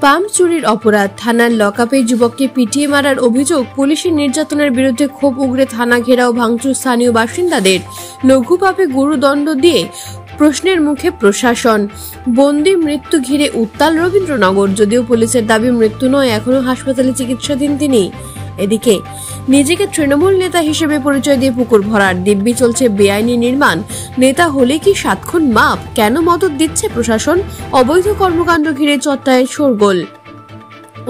Pump চুরির অপরাধ, থানার লকআপে যুবককে পিটিয়ে মারার অভিযোগ, পুলিশের নির্যাতনের বিরুদ্ধে ক্ষোভ উগরে থানা ঘেরাও ভাঙচুর স্থানীয় বাসিন্দাদের, লঘু পাপে গুরুদণ্ড দিয়ে প্রশ্নের মুখে প্রশাসন, বন্দি মৃত্যু ঘিরে উত্তাল রবীন্দ্রনগর। যদিও পুলিশের দাবি মৃত্যু নয়, এখনো হাসপাতালে চিকিৎসাধীন তিনি। এদিকে নিজেকে তৃণমূল নেতা হিসেবে পরিচয় দিয়ে পুকুর ভরাট, দিব্যি চলছে বেআইনি নির্মাণ। নেতা হলে কি 7 খুন মাপ? কেন মদত দিচ্ছে প্রশাসন? অবৈধ কর্মকাণ্ড ঘিরে চর্চায় শোরগোল।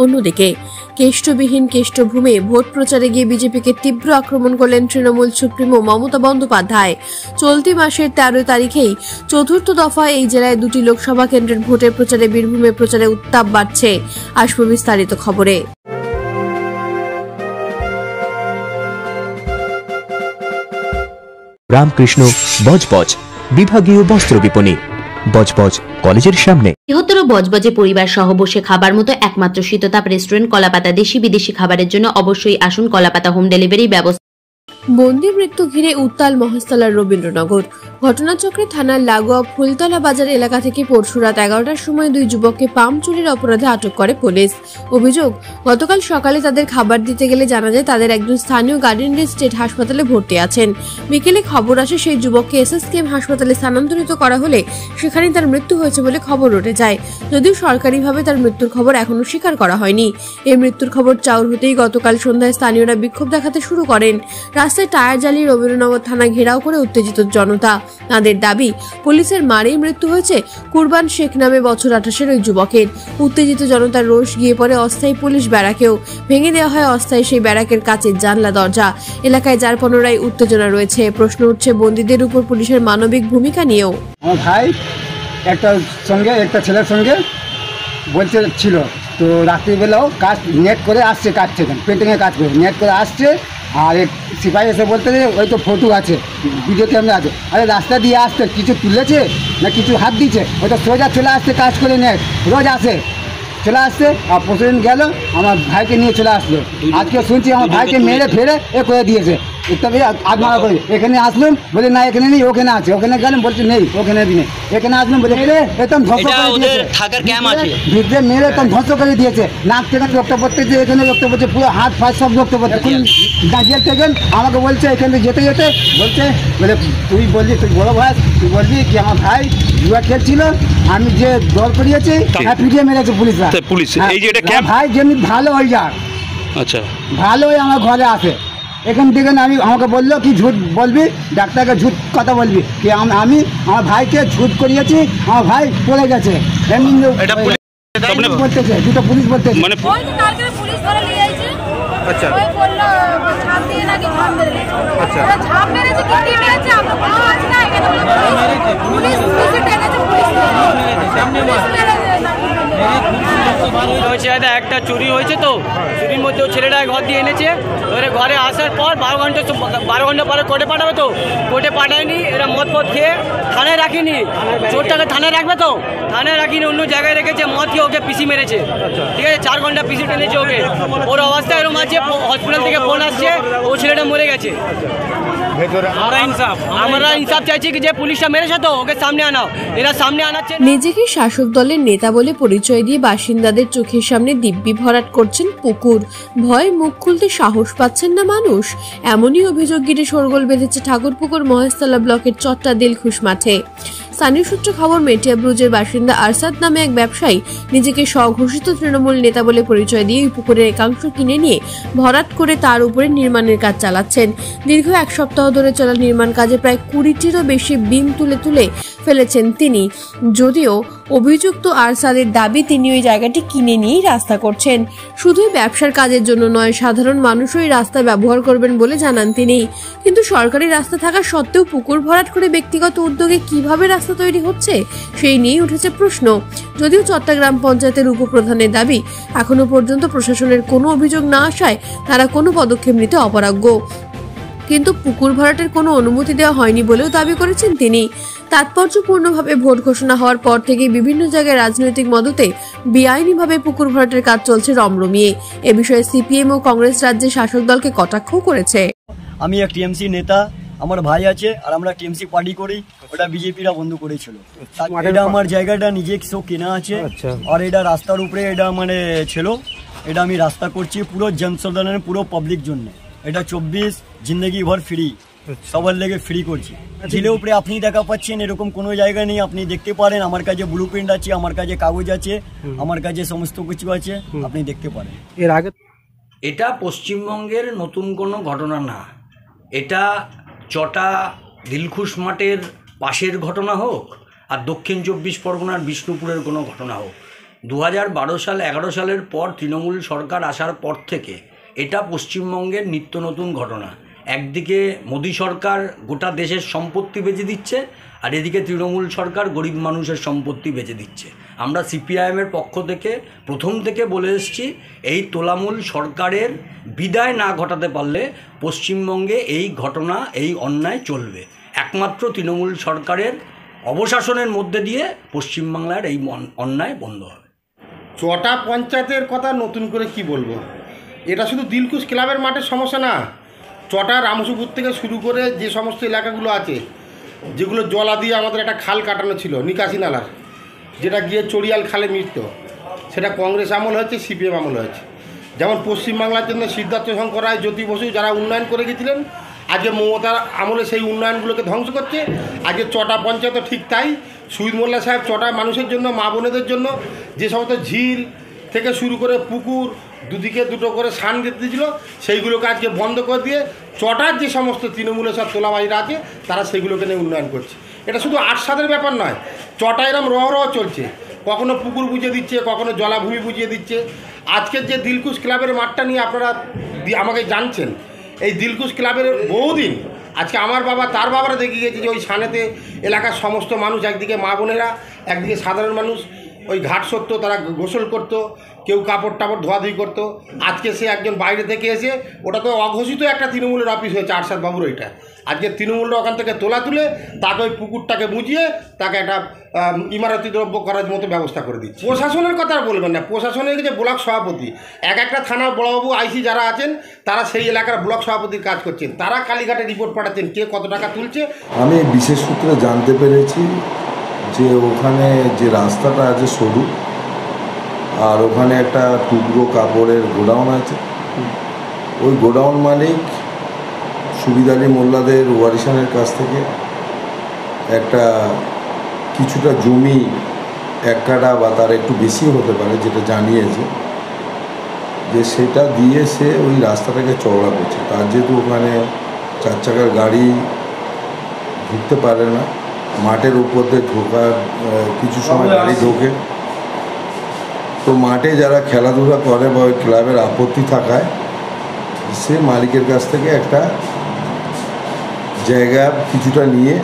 অন্যদিকে কেষ্টবিহীন কেষ্টভূমে ভোট প্রচারে গিয়ে বিজেপিকে তীব্র আক্রমণ করলেন তৃণমূল সুপ্রিমো মমতা বন্দ্যোপাধ্যায়। চলতি মাসের 13 তারিখেই 4র্থ দফায় এই জেলায় 2টি লোকসভা কেন্দ্রের ভোটের প্রচারে বীরভূমে প্রচারে উত্তাপ বাড়ছে। আসবো বিস্তারিত খবরে। রামকৃষ্ণ বজবজ বিভাগীয় বস্ত্র বিপণী, বজবজ কলেজের সামনে। বৃহত্তর বজবজে পরিবার সহ বসে খাবার মতো একমাত্র শীততাপ রেস্টুরেন্ট কলাপাতা। দেশি বিদেশি খাবারের জন্য অবশ্যই আসুন কলাপাতা। হোম ডেলিভারি ব্যবস্থা। বন্দি মৃত্যু ঘিরে উত্তাল মহেশতলার রবীন্দ্রনগর। ঘটনাচক্রে থানার লাগোয়া ফুলতলা বাজার এলাকা থেকে পরশু রাত 11টার সময় 2 যুবককে পাম্প চুরির অপরাধে আটক করে পুলিশ। অভিযোগ, গতকাল সকালে তাদের খাবার দিতে গেলে জানা যায় তাদের একজন স্থানীয় গার্ডেন স্টেট হাসপাতালে ভর্তি আছেন। বিকেলে খবর আসে সেই যুবককে এসএসকেএম হাসপাতালে স্থানান্তরিত করা হলে সেখানে তার মৃত্যু হয়েছে বলে খবর উঠে যায়। যদিও সরকারিভাবে তার মৃত্যুর খবর এখনো স্বীকার করা হয়নি। এই মৃত্যুর খবর চাউর হতেই গতকাল সন্ধ্যায় স্থানীয়রা বিক্ষোভ দেখাতে শুরু করেন। রাস্তায় টায়ার জ্বালিয়ে রবীন্দ্রনগর থানা ঘেরাও করে উত্তেজিত জনতা। তাদের দাবি, পুলিশের মারেই মৃত্যু হয়েছে কুরবান শেখ নামে বছর 28-এর ওই যুবকের। উত্তেজিত জনতার রোষ গিয়ে পড়ে অস্থায়ী পুলিশ ব্যারাকেও। ভেঙে দেওয়া হয় অস্থায়ী সেই ব্যারাকের কাচের জানলা দরজা। এলাকায় যার পুনরায় উত্তেজনা রয়েছে। প্রশ্ন উঠছে বন্দীদের উপর পুলিশের মানবিক ভূমিকা নিয়েও। আমার ভাই একটা ছেলের সঙ্গে বলছে ছিল, তো রাত্রিবেলাও কাজ নেট করে আসছে, কাজ থেকে পেন্টিংয়ে কাজ করে নেট করে আসছে। আর এক সিপাহি এসে বলতে যে ওই তো ফটো আছে, ভিডিও ক্যামেরা আছে। আরে রাস্তা দিয়ে আসতে কিছু তুলেছে না কিছু হাত দিচ্ছে, ওইটা সোজা চলে আসছে, কাজ করে নেট রোজ আসে, চলে আসছে। আর প্রতিদিন গেল আমার ভাইকে নিয়ে চলে আসলো। আজকে শুনছি আমার ভাইকে মেরে ফেরে করে দিয়েছে। তবে আত্মহত্যা করে এখানে আসলাম, বলে না এখানে নেই, ওখানে আছে। ওখানে গেলাম, বলছে নেই, ওখানে নেই। এখানে আসলাম, বলে একদম ধ্বংস করে দিয়েছে, ভিতরে মেরে একদম ধ্বংস করে দিয়েছে। নাক থেকে রক্ত পড়তেছে, এখানে রক্ত পড়ছে, পুরো হাত ফাত সব রক্ত পড়ছে। গাজিয়ার থেকে আমাকে বলছে এখানে যেতে যেতে বলছে, বলে তুই বললি, তুই বড় ভাই, তুই বলবি কি আমার ভাই জুয়া খেলছিল, আমি যে দল করিয়েছি পিটিয়ে মেরেছে পুলিশরা। ভাই যেমনি ভালো হয়ে যাক, আচ্ছা ভালো হয়ে আমার ঘরে আসে। এখান থেকে আমি আমাকে বললো কি ঝুট বলবি, ডাক্তারকে ঝুট কথা বলবি কি আমি আমার ভাইকে ঝুট করিয়েছি, আমার ভাই পড়ে গেছে। বলতেছে দুটো পুলিশ বলতেছে, মানে আচ্ছা একটা চুরি হয়েছে, তো চুরির মধ্যে ছেলেটা ঘর দিয়ে এনেছে। এবারে ঘরে আসার পর 12 ঘন্টা পরে কোর্টে পাঠাবে, তো কোর্টে পাঠায়নি। এরা মদ খেয়ে থানায় রাখিনি, চোরটাকে থানায় রাখবে, তো থানায় রাখিনি, অন্য জায়গায় রেখেছে। মদ খেয়ে ওকে পিসি মেরেছে, ঠিক আছে, 4 ঘন্টা পিসি টেনেছে ওকে। ওর অবস্থা এরকম আছে, হসপিটাল থেকে ফোন আসছে ও ছেলেটা মরে গেছে। আমরা ইনসাফ চাইছি কি যে পুলিশটা মেরেছে, তো ওকে সামনে আনাও। এরা সামনে আনাচ্ছে। নিজেকে শাসক দলের নেতা বলে পরিচয় দিয়ে বাসিন্দাদের চোখের সামনে দিব্যি ভরাট করছেন পুকুর। ভয়ে মুখ খুলতে সাহস পাচ্ছেন না মানুষ। এমনই অভিযোগ ঘিরে শোরগোল বেঁধেছে ঠাকুরপুকুর মহেশতলা ব্লকের চট্টা দিলখুশ মাঠে। স্থানীয় সূত্রে খবর, মেটিয়া ব্রুজের বাসিন্দা আরসাদ নামে এক ব্যবসায়ী নিজেকে স্বঘোষিত তৃণমূল নেতা বলে পরিচয় দিয়ে পুকুরের একাংশ কিনে নিয়ে ভরাট করে তার উপরে নির্মাণের কাজ চালাচ্ছেন। দীর্ঘ 1 সপ্তাহ ধরে চলা নির্মাণ কাজে প্রায় 20টিরও বেশি বিম তুলে ফেলেছেন তিনি। যদিও অভিযুক্ত আরসাদের দাবি তিনি ওই জায়গাটি কিনে নিয়েই রাস্তা করছেন। শুধুই ব্যবসার কাজের জন্য নয়, সাধারণ মানুষও এই রাস্তা ব্যবহার করবেন বলে জানান তিনি। কিন্তু সরকারি রাস্তা থাকা সত্ত্বেও পুকুর ভরাট করে ব্যক্তিগত উদ্যোগে কিভাবে রাস্তা তৈরি হচ্ছে সেই নিয়েই উঠেছে প্রশ্ন। যদিও চট্টগ্রাম পঞ্চায়েতের উপপ্রধানের দাবি, এখনো পর্যন্ত প্রশাসনের কোনো অভিযোগ না আসায় তারা কোনো পদক্ষেপ নিতে অপারগ। কিন্তু পুকুর ভরাটের কোনো অনুমতি দেওয়া হয়নি বলেও দাবি করেছেন তিনি। তাৎপর্যপূর্ণভাবে ভোট ঘোষণা হওয়ার পর থেকেই বিভিন্ন জায়গায় রাজনৈতিক মদতে বেআইনিভাবে পুকুর ভরাটের কাজ চলছে রমরমিয়ে। এ বিষয়ে সিপিএম ও কংগ্রেস রাজ্যের শাসক দলকে কটাক্ষও করেছে। আমি এক টিএমসি নেতা, আমার ভাই আছে আর আমরা টিএমসি পার্টি করি, ওটা বিজেপিরা বন্ধ করেছিল। এটা আমার জায়গাটা নিজস্ব কেনা আছে আর এটা রাস্তার উপরে এটা মানে ছিল, এটা আমি রাস্তা করছি পুরো জনসাধারণের পুরো পাবলিক জন্য। এটা 24 জিন্দগি ভর ফ্রি, সবার লেগে ফ্রি করছি। ঝিলের উপরে আপনি দেখা পাচ্ছেন এরকম কোনো জায়গা নেই, আপনি দেখতে পারেন। আমার কাছে ব্লু প্রিন্ট আছে, আমার কাছে কাগজ আছে, আমার কাছে সমস্ত কিছু আছে, আপনি দেখতে পারেন। এর আগে এটা পশ্চিমবঙ্গের নতুন কোনো ঘটনা না, এটা চটা দিলখুশ মাঠের পাশের ঘটনা হোক আর দক্ষিণ 24 পরগনার বিষ্ণুপুরের কোনো ঘটনা হোক, 2012 সাল 11 সালের পর তৃণমূল সরকার আসার পর থেকে এটা পশ্চিমবঙ্গের নিত্য নতুন ঘটনা। একদিকে মোদী সরকার গোটা দেশের সম্পত্তি বেচে দিচ্ছে আর এদিকে তৃণমূল সরকার গরিব মানুষের সম্পত্তি বেচে দিচ্ছে। আমরা সিপিআইএমের পক্ষ থেকে প্রথম থেকে বলে এসেছি, এই তোলামূল সরকারের বিদায় না ঘটাতে পারলে পশ্চিমবঙ্গে এই ঘটনা, এই অন্যায় চলবে। একমাত্র তৃণমূল সরকারের অবশাসনের মধ্যে দিয়ে পশ্চিমবাংলার এই অন্যায় বন্ধ হবে। চটা পঞ্চায়েতের কথা নতুন করে কি বলবো, এটা শুধু দিলখুশ ক্লাবের মাঠের সমস্যা না, চটা রামসুপুর থেকে শুরু করে যে সমস্ত এলাকাগুলো আছে, যেগুলো জলা দিয়ে আমাদের একটা খাল কাটানো ছিল নিকাশি নালার, যেটা গিয়ে চড়িয়াল খালে মিশত, সেটা কংগ্রেস আমল হয়েছে, সিপিএম আমল হয়েছে। যেমন পশ্চিমবাংলার জন্য সিদ্ধার্থ শঙ্কর রায়, জ্যোতি বসু যারা উন্নয়ন করে গেছিলেন, আজকে মমতার আমলে সেই উন্নয়নগুলোকে ধ্বংস করছে। আজকে চটা পঞ্চায়েতও ঠিক তাই। শহীদ মোল্লা সাহেব চটা মানুষের জন্য, মা বোনেদের জন্য যে সমস্ত ঝিল থেকে শুরু করে পুকুর, দুদিকে দুটো করে সান দিতে দিয়েছিল, সেইগুলোকে আজকে বন্ধ করে দিয়ে চটার যে সমস্ত তৃণমূলের সব তোলাবাজিরা আছে তারা সেগুলোকে নিয়ে উন্নয়ন করছে। এটা শুধু আটসাদের ব্যাপার নয়, চটা এরম রহ চলছে, কখনো পুকুর বুঝিয়ে দিচ্ছে, কখনো জলাভূমি বুঝিয়ে দিচ্ছে। আজকের যে দিলখুশ ক্লাবের মাঠটা নিয়ে আপনারা আমাকে জানছেন, এই দিলখুশ ক্লাবের বহুদিন, আজকে আমার বাবা তার বাবারা দেখে গেছে যে ওই সানেতে এলাকার সমস্ত মানুষ, একদিকে মা বোনেরা, একদিকে সাধারণ মানুষ ওই ঘাট সরতো, তারা গোসল করতো, কেউ কাপড় টাপড় ধোয়াধুয়ি করতো। আজকে সে একজন বাইরে থেকে এসে, ওটা তো অঘোষিত একটা তৃণমূলের অফিস হয়েছে আরশাদ বাবুর, ওইটা আজকে তৃণমূলরা ওখান থেকে তোলা তুলে তাকে ওই পুকুরটাকে বুঝিয়ে তাকে একটা ইমারতি দ্রব্য করার মতো ব্যবস্থা করে দিচ্ছে। প্রশাসনের কথা আর বলবেন না, প্রশাসনের যে ব্লক সভাপতি, একটা থানার বড়বাবু আইসি যারা আছেন, তারা সেই এলাকার ব্লক সভাপতির কাজ করছেন, তারা কালীঘাটে রিপোর্ট পাঠাচ্ছেন কে কত টাকা তুলছে। আমি বিশেষ সূত্রে জানতে পেরেছি যে ওখানে যে রাস্তাটা আছে সরু, আর ওখানে একটা টুকরো কাপড়ের গোডাউন আছে। ওই গোডাউন মালিক সুবিদ আলী মোল্লাদের ওয়ারিশানের কাছ থেকে একটা কিছুটা জমি, 1 কাঠা বা তার একটু বেশি হতে পারে, যেটা জানিয়েছে, যে সেটা দিয়ে সে ওই রাস্তাটাকে চওড়া করছে। তার যেহেতু ওখানে 4 চাকার গাড়ি ঢুকতে পারে না, মাঠের উপর দিয়ে ঢোকার কিছু সময় গাড়ি ঢোকে, তো মাঠে যারা খেলাধুলা করে বা ওই ক্লাবের আপত্তি থাকায় সে মালিকের কাছ থেকে একটা জায়গা কিছুটা নিয়ে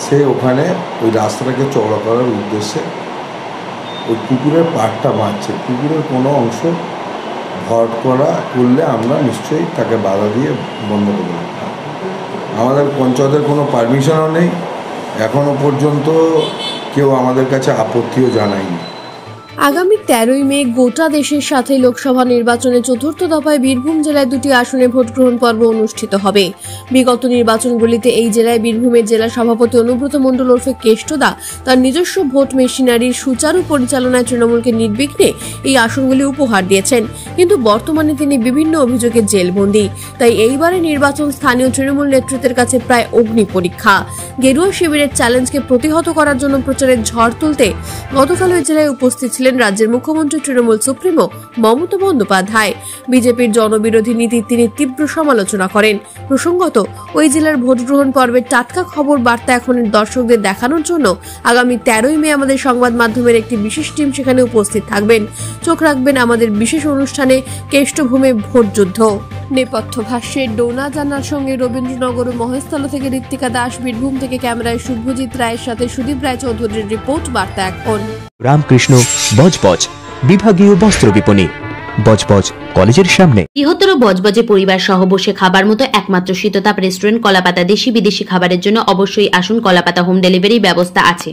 সে ওখানে ওই রাস্তাটাকে চওড়া করার উদ্দেশ্যে ওই পুকুরের পাড়টা বাঁধছে। পুকুরের কোনো অংশ ভরাট করলে আমরা নিশ্চয়ই তাকে বাধা দিয়ে বন্ধ করে দেব। আমাদের পঞ্চায়েতের কোনো পারমিশনও নেই, এখনও পর্যন্ত কেউ আমাদের কাছে আপত্তিও জানায়নি। আগামী 13ই মে গোটা দেশের সাথে লোকসভা নির্বাচনে চতুর্থ দফায় বীরভূম জেলায় 2টি আসনে ভোট গ্রহণ পর্ব অনুষ্ঠিত হবে। বিগত নির্বাচনগুলিতে এই জেলায় বীরভূমের জেলা সভাপতি অনুব্রত মণ্ডল ওরফে কেষ্টদা তার নিজস্ব ভোট মেশিনারির সুচারু পরিচালনায় তৃণমূলকে নির্বিঘ্নে এই আসনগুলি উপহার দিয়েছেন, কিন্তু বর্তমানে তিনি বিভিন্ন অভিযোগে জেলবন্দী। তাই এইবারে নির্বাচন স্থানীয় তৃণমূল নেতৃত্বের কাছে প্রায় অগ্নি পরীক্ষা। গেরুয়া শিবিরের চ্যালেঞ্জকে প্রতিহত করার জন্য প্রচারের ঝড় তুলতে গতকাল ওই জেলায় উপস্থিত ছিলেন রাজ্যের মুখ্যমন্ত্রী তৃণমূল সুপ্রিমো মমতা বন্দ্যোপাধ্যায়। বিজেপির জনবিরোধী নীতির তিনি তীব্র সমালোচনা করেন। প্রসঙ্গত, ওই জেলার ভোট গ্রহণ পর্বের টাটকা খবর বার্তা এখনের দর্শকদের দেখানোর জন্য আগামী 13ই মে আমাদের সংবাদ মাধ্যমের একটি বিশেষ টিম সেখানে উপস্থিত থাকবেন। চোখ রাখবেন আমাদের বিশেষ অনুষ্ঠানে কেষ্টভূমে ভোট যুদ্ধ। নেপথ্য ভাষ্যে ডোনা জানার সঙ্গে রবীন্দ্রনগর ও মহেশতলা থেকে ঋত্বিকা দাস, বীরভূম থেকে ক্যামেরায় শুভজিৎ রায়ের সাথে সুদীপ রায় চৌধুরীর রিপোর্ট। বার্তা এখন। রামকৃষ্ণ বজবজ বিভাগীয় বস্ত্র বিপণী, বজবজ কলেজের সামনে। বৃহত্তর বজবজে পরিবার সহ বসে খাবার মতো একমাত্র শীততাপ রেস্টুরেন্ট কলাপাতা। দেশি বিদেশি খাবারের জন্য অবশ্যই আসুন, কলাপাতা হোম ডেলিভারি ব্যবস্থা আছে।